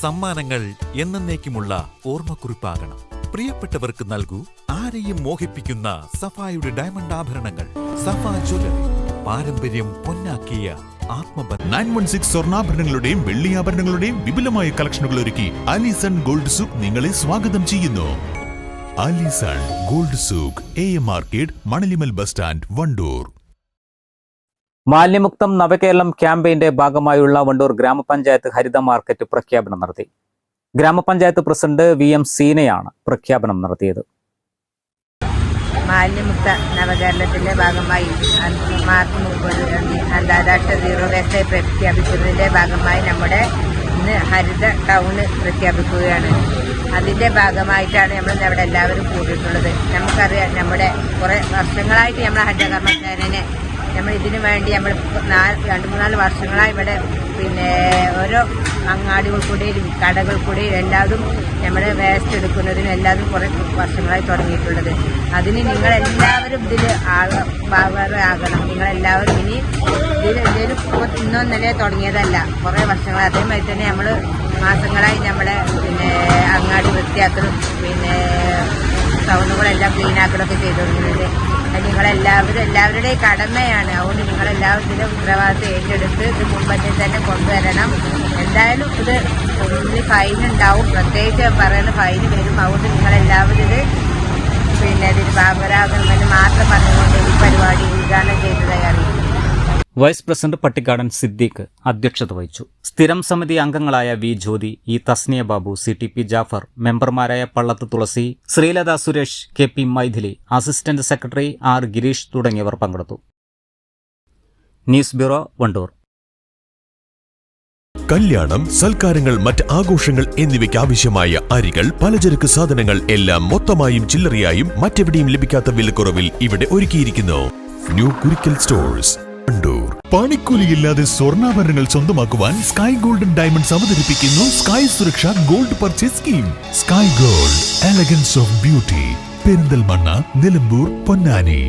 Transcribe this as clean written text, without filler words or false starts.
സമ്മാനങ്ങൾ എന്നേക്കുമുള്ള ഓർമ്മക്കുറിപ്പാകണം. പ്രിയപ്പെട്ടവർക്ക് നൽകൂ ആരെയും മോഹിപ്പിക്കുന്ന സഫായുടെ ഡയമണ്ട് ആഭരണങ്ങൾ. സഫ ജ്വല്ലറി, പാരമ്പര്യം പൊന്നാക്കിയ ആത്മബന്ധം. 916 സ്വർണ്ണാഭരണങ്ങളുടെയും വെള്ളിയാഭരണങ്ങളുടെയും വിപുലമായ കളക്ഷനുകൾ ഒരുക്കി ആലിസൺ ഗോൾഡ് സൂക്ക് നിങ്ങളെ സ്വാഗതം ചെയ്യുന്നു. Allison gold souk, AM market, Manalimal bus stand, Wandoor. മാലിന്യമുക്തം നവകേരളം ക്യാമ്പയിന്റെ ഭാഗമായുള്ള വണ്ടൂർ ഗ്രാമപഞ്ചായത്ത് ഹരിത മാർക്കറ്റ് പ്രഖ്യാപനം നടത്തി. ഗ്രാമപഞ്ചായത്ത് പ്രസിഡന്റ് VM സീനയാണ് പ്രഖ്യാപനം നടത്തിയത്. മാലിന്യമുക്ത നവകേരളത്തിന്റെ ഭാഗമായി മാർച്ച് 30 അന്താരാഷ്ട്ര സീറോ വേസ്റ്റ് പ്രഖ്യാപിക്കുന്നതിന്റെ ഭാഗമായി നമ്മുടെ ഇന്ന് ഹരിത ടൗണ് പ്രഖ്യാപിക്കുകയാണ്. അതിന്റെ ഭാഗമായിട്ടാണ് നമ്മൾ ഇവിടെ എല്ലാവരും കൂടിയിട്ടുള്ളത്. നമുക്കറിയാം, നമ്മുടെ കുറെ വർഷങ്ങളായിട്ട് നമ്മൾ ഹരിത കർമ്മസേനനെ നമ്മൾ ഇതിനു വേണ്ടി നമ്മൾ 2-3 വർഷങ്ങളായി ഇവിടെ ഓരോ അങ്ങാടികൾ കൂടെയും കടകൾ കൂടെയും എല്ലാതും നമ്മുടെ വേസ്റ്റ് എടുക്കുന്നതിനും എല്ലാതും കുറേ വർഷങ്ങളായി തുടങ്ങിയിട്ടുള്ളത്. അതിന് നിങ്ങളെല്ലാവരും ഇതിൽ ഭാഗമാകണം. നിങ്ങളെല്ലാവരും ഇനി ഇതിലും ഇന്നൊന്നല്ലേ തുടങ്ങിയതല്ല, കുറേ വർഷങ്ങളായി. അതേമാതിരി തന്നെ നമ്മൾ മാസങ്ങളായി നമ്മളെ അങ്ങാടി വൃത്തിയാക്കലും ടൗണുകളെല്ലാം ക്ലീനാക്കലൊക്കെ ചെയ്തുകൊണ്ടിരുന്നത്. എല്ലാവരുടെയും കടമയാണ്. അതുകൊണ്ട് നിങ്ങളെല്ലാവരും ഇതിന്റെ ഉത്തരവാദിത്വം ഏറ്റെടുത്ത് ഇത് മുമ്പത്തെ തന്നെ കൊണ്ടുവരണം. എന്തായാലും ഇത് ഫൈൻ ഉണ്ടാവും, പ്രത്യേകിച്ച് പറയുന്ന ഫൈൻ വരും. അതുകൊണ്ട് നിങ്ങളെല്ലാവരും ഇതിന് ഭാഗരാകണമെന്ന് മാത്രം പറഞ്ഞുകൊണ്ട് ഈ പരിപാടി ഉദ്ഘാടനം ചെയ്തതായി അറിയിക്കും. വൈസ് പ്രസിഡന്റ് പട്ടിക്കാടൻ സിദ്ദീഖ് അധ്യക്ഷത വഹിച്ചു. സ്ഥിരം സമിതി അംഗങ്ങളായ V Jyothi, E Thasniya Babu, CTP Jafar, മെമ്പർമാരായ Pallath Thulasi, Sreelatha Suresh, KP Mythili, assistant secretary R Gireesh തുടങ്ങിയവർ പങ്കെടുത്തു. News bureau, Wandoor. കല്യാണം, സൽക്കാരങ്ങൾ, മറ്റ് ആഘോഷങ്ങൾ എന്നിവയ്ക്ക് ആവശ്യമായ അരികൾ, പലചരക്ക് സാധനങ്ങൾ എല്ലാം മൊത്തമായും ചില്ലറയായും മറ്റെവിടെയും ലഭിക്കാത്ത വിലക്കുറവിൽ ഇവിടെ ഒരുക്കിയിരിക്കുന്നു. New Kurikkal stores, Wandoor. പണിക്കൂലിയില്ലാതെ സ്വർണ്ണാഭരണങ്ങൾ സ്വന്തമാക്കുവാൻ സ്കൈ ഗോൾഡൻ ഡയമണ്ട്സ് അവതരിപ്പിക്കുന്നു sky Suraksha gold purchase scheme. Sky gold, elegance of beauty, Perinthalmanna, Nilambur, Ponnani.